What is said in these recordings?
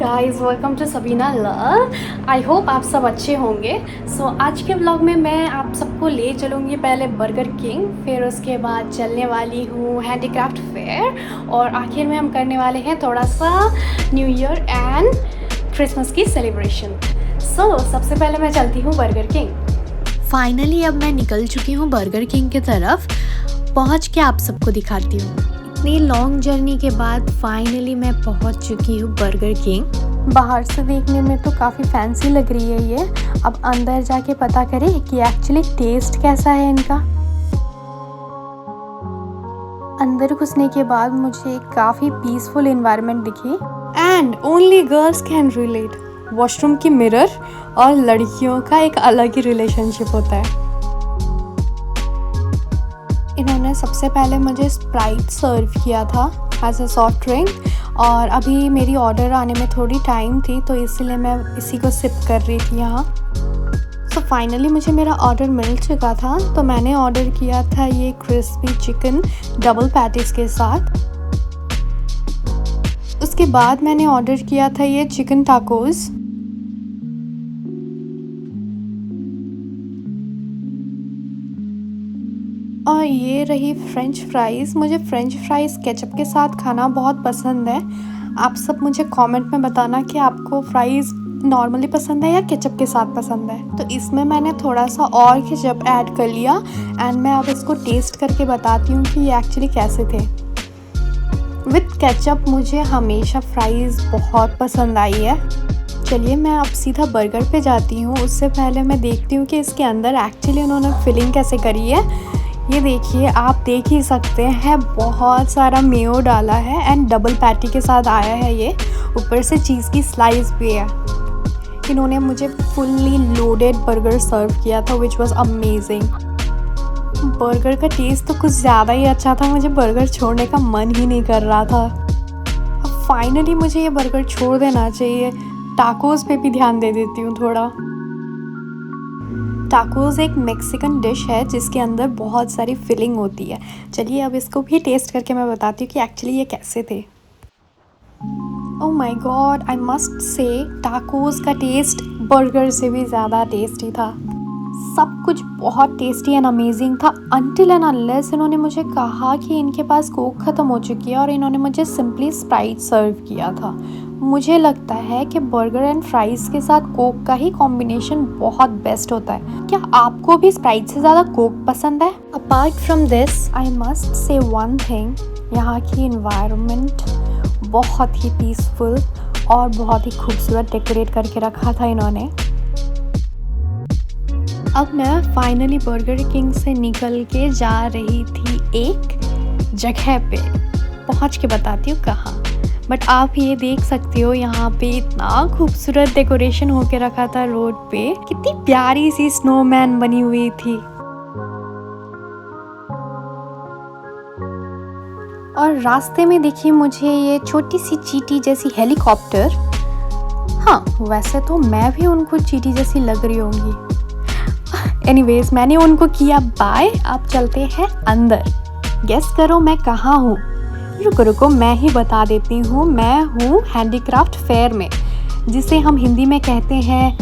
Guys, welcome to Sabina love. I hope आप सब अच्छे होंगे। आज के व्लॉग में मैं आप सबको ले चलूँगी पहले बर्गर किंग, फिर उसके बाद चलने वाली हूँ हैंडीक्राफ्ट फेयर, और आखिर में हम करने वाले हैं थोड़ा सा न्यू ईयर एंड क्रिसमस की सेलिब्रेशन। सबसे पहले मैं चलती हूँ बर्गर किंग। फाइनली अब मैं निकल चुकी हूँ बर्गर किंग की तरफ। पहुँच के आप सबको दिखाती हूँ। इतनी लॉन्ग जर्नी के बाद फाइनली मैं पहुंच चुकी हूँ बर्गर किंग। बाहर से देखने में तो काफ़ी फैंसी लग रही है ये। अब अंदर जाके पता करें कि एक्चुअली टेस्ट कैसा है इनका। अंदर घुसने के बाद मुझे काफ़ी पीसफुल एनवायरनमेंट दिखी and only girls can relate. Washroom की मिरर और लड़कियों का एक अलग ही रिलेशनशिप होता है। इन्होंने सबसे पहले मुझे स्प्राइट सर्व किया था एज अ सॉफ्ट ड्रिंक, और अभी मेरी ऑर्डर आने में थोड़ी टाइम थी तो इसलिए मैं इसी को सिप कर रही थी यहाँ। फाइनली मुझे मेरा ऑर्डर मिल चुका था, तो मैंने ऑर्डर किया था ये क्रिस्पी चिकन डबल पैटीज के साथ। उसके बाद मैंने ऑर्डर किया था ये चिकन टाकोस। और ये रही फ्रेंच फ्राइज़। मुझे फ्रेंच फ्राइज़ केचप के साथ खाना बहुत पसंद है। आप सब मुझे कमेंट में बताना कि आपको फ्राइज़ नॉर्मली पसंद है या केचप के साथ पसंद है। तो इसमें मैंने थोड़ा सा और केचप ऐड कर लिया एंड मैं अब इसको टेस्ट करके बताती हूँ कि ये एक्चुअली कैसे थे। विथ केचप मुझे हमेशा फ्राइज़ बहुत पसंद आई है। चलिए मैं अब सीधा बर्गर पे जाती हूँ। उससे पहले मैं देखती हूँ कि इसके अंदर एक्चुअली उन्होंने फिलिंग कैसे करी है। ये देखिए, आप देख ही सकते हैं बहुत सारा मेयो डाला है एंड डबल पैटी के साथ आया है ये। ऊपर से चीज़ की स्लाइस भी है। इन्होंने मुझे फुल्ली लोडेड बर्गर सर्व किया था विच वॉज अमेजिंग। बर्गर का टेस्ट तो कुछ ज़्यादा ही अच्छा था, मुझे बर्गर छोड़ने का मन ही नहीं कर रहा था। अब फाइनली मुझे ये बर्गर छोड़ देना चाहिए। टाकोस पे भी ध्यान दे देती हूँ थोड़ा। टाकोस एक मेक्सिकन डिश है जिसके अंदर बहुत सारी फिलिंग होती है। चलिए अब इसको भी टेस्ट करके मैं बताती हूँ कि एक्चुअली ये कैसे थे। Oh my God, I must say tacos का टेस्ट बर्गर से भी ज़्यादा टेस्टी था। सब कुछ बहुत टेस्टी एंड अमेजिंग था अनटिल एंड अनलेस इन्होंने मुझे कहा कि इनके पास कोक ख़त्म हो चुकी है और इन्होंने मुझे सिंपली स्प्राइट सर्व किया था। मुझे लगता है कि बर्गर एंड फ्राइज़ के साथ कोक का ही कॉम्बिनेशन बहुत बेस्ट होता है। क्या आपको भी स्प्राइट से ज़्यादा कोक पसंद है? Apart from this I must say one thing, यहाँ की इन्वायरमेंट बहुत ही पीसफुल और बहुत ही खूबसूरत डेकोरेट करके रखा था इन्होंने। अब मैं फाइनली बर्गर किंग से निकल के जा रही थी एक जगह पे। पहुँच के बताती हूँ कहाँ, बट आप ये देख सकते हो यहाँ पे इतना खूबसूरत डेकोरेशन होके रखा था रोड पे। कितनी प्यारी सी स्नोमैन बनी हुई थी। और रास्ते में देखिए मुझे ये छोटी सी चींटी जैसी हेलीकॉप्टर। हाँ, वैसे तो मैं भी उनको चींटी जैसी लग रही होंगी। एनीवेज, मैंने उनको किया बाय। अब चलते हैं अंदर। गेस करो मैं कहाँ हूँ? रुको मैं ही बता देती हूँ। मैं हूँ हैंडीक्राफ्ट फेयर में, जिसे हम हिंदी में कहते हैं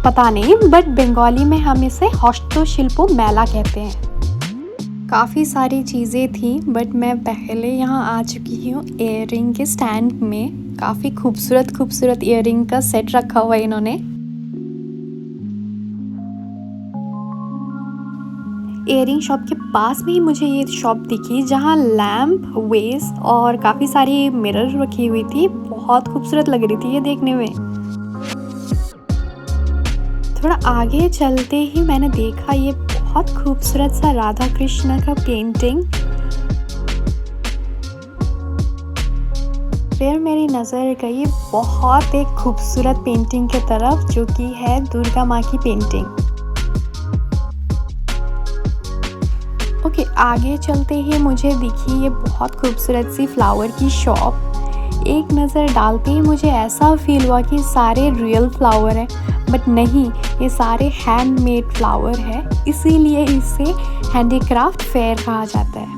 पता नहीं, बट बंगाली में हम इसे हस्तशिल्प मेला कहते हैं। काफ़ी सारी चीज़ें थी बट मैं पहले यहाँ आ चुकी हूँ इयररिंग के स्टैंड में। काफ़ी खूबसूरत इयररिंग का सेट रखा हुआ है इन्होंने। इयरिंग शॉप के पास में ही मुझे ये शॉप दिखी जहाँ लैम्प, वेस और काफ़ी सारी मिरर रखी हुई थी। बहुत खूबसूरत लग रही थी ये देखने में। थोड़ा आगे चलते ही मैंने देखा ये बहुत खूबसूरत सा राधा कृष्ण का पेंटिंग। फिर मेरी नज़र गई बहुत एक खूबसूरत पेंटिंग की तरफ, जो कि है दुर्गा माँ की पेंटिंग। ओके, आगे चलते ही मुझे दिखी ये बहुत खूबसूरत सी फ्लावर की शॉप। एक नज़र डालते ही मुझे ऐसा फील हुआ कि सारे रियल फ्लावर हैं, बट नहीं, ये सारे हैंडमेड फ्लावर है, इसीलिए इसे हैंडीक्राफ्ट फेयर कहा जाता है।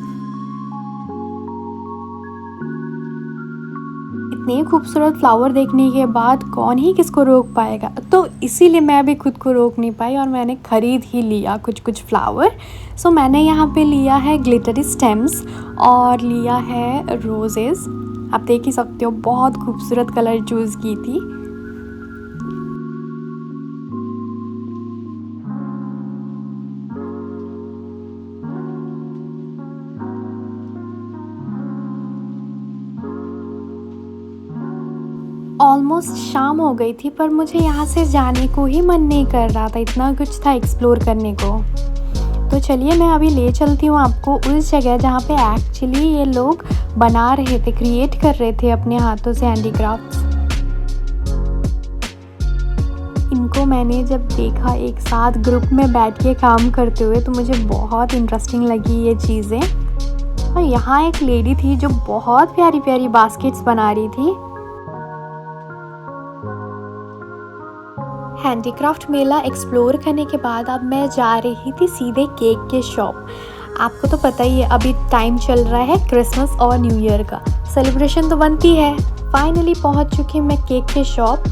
इतने खूबसूरत फ्लावर देखने के बाद कौन ही किसको रोक पाएगा, तो इसीलिए मैं भी खुद को रोक नहीं पाई और मैंने ख़रीद ही लिया कुछ फ्लावर। सो मैंने यहाँ पे लिया है ग्लिटरी स्टेम्स और लिया है रोजेज़। आप देख ही सकते हो बहुत खूबसूरत कलर चूज़ की थी। ऑलमोस्ट शाम हो गई थी पर मुझे यहाँ से जाने को ही मन नहीं कर रहा था, इतना कुछ था एक्सप्लोर करने को। तो चलिए मैं अभी ले चलती हूँ आपको उस जगह जहाँ पे एक्चुअली ये लोग बना रहे थे, क्रिएट कर रहे थे अपने हाथों से हैंडीक्राफ्ट्स। इनको मैंने जब देखा एक साथ ग्रुप में बैठ के काम करते हुए तो मुझे बहुत इंटरेस्टिंग लगी ये चीज़ें। और यहाँ एक लेडी थी जो बहुत प्यारी प्यारी बास्केट्स बना रही थी। हैंडीक्राफ्ट मेला एक्सप्लोर करने के बाद अब मैं जा रही थी सीधे केक के शॉप। आपको तो पता ही है अभी टाइम चल रहा है क्रिसमस और न्यू ईयर का, सेलिब्रेशन तो बनती है। फाइनली पहुंच चुकी मैं केक के शॉप,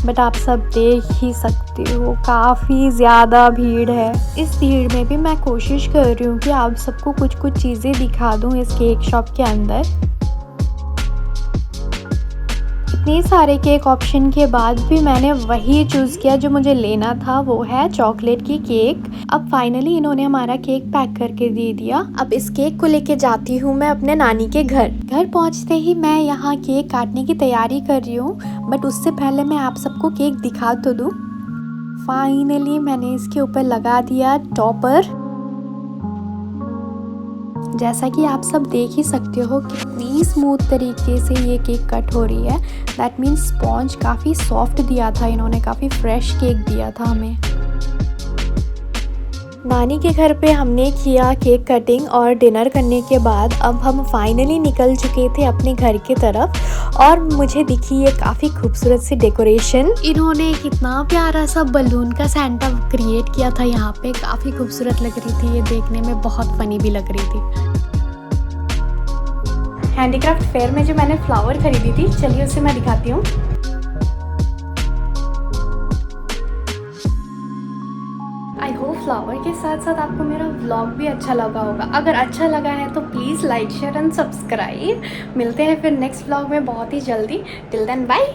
बट आप सब देख ही सकते हो काफ़ी ज़्यादा भीड़ है। इस भीड़ में भी मैं कोशिश कर रही हूँ कि आप सबको कुछ चीज़ें दिखा दूँ इस केक शॉप के अंदर। इतने सारे केक ऑप्शन के बाद भी मैंने वही चूज़ किया जो मुझे लेना था, वो है चॉकलेट की केक। अब फाइनली इन्होंने हमारा केक पैक करके दे दिया। अब इस केक को लेके जाती हूँ मैं अपने नानी के घर। घर पहुँचते ही मैं यहाँ केक काटने की तैयारी कर रही हूँ, बट उससे पहले मैं आप सबको केक दिखा तो दूँ। फाइनली मैंने इसके ऊपर लगा दिया टॉपर। जैसा कि आप सब देख ही सकते हो कितनी स्मूथ तरीके से ये केक कट हो रही है। दैट मीन्स स्पॉन्ज काफ़ी सॉफ्ट दिया था इन्होंने, काफ़ी फ्रेश केक दिया था हमें। नानी के घर पे हमने किया केक कटिंग और डिनर करने के बाद अब हम फाइनली निकल चुके थे अपने घर की तरफ। और मुझे दिखी ये काफ़ी खूबसूरत सी डेकोरेशन। इन्होंने कितना प्यारा सा बलून का सैंटा क्रिएट किया था यहाँ पे, काफ़ी खूबसूरत लग रही थी ये, देखने में बहुत फनी भी लग रही थी। हैंडीक्राफ्ट फेयर में जो मैंने फ्लावर खरीदी थी, चलिए उसे मैं दिखाती हूँ। आई होप फ्लावर के साथ साथ आपको मेरा व्लॉग भी अच्छा लगा होगा। अगर अच्छा लगा है तो please like share and subscribe. मिलते हैं फिर नेक्स्ट व्लॉग में बहुत ही जल्दी। Till then bye.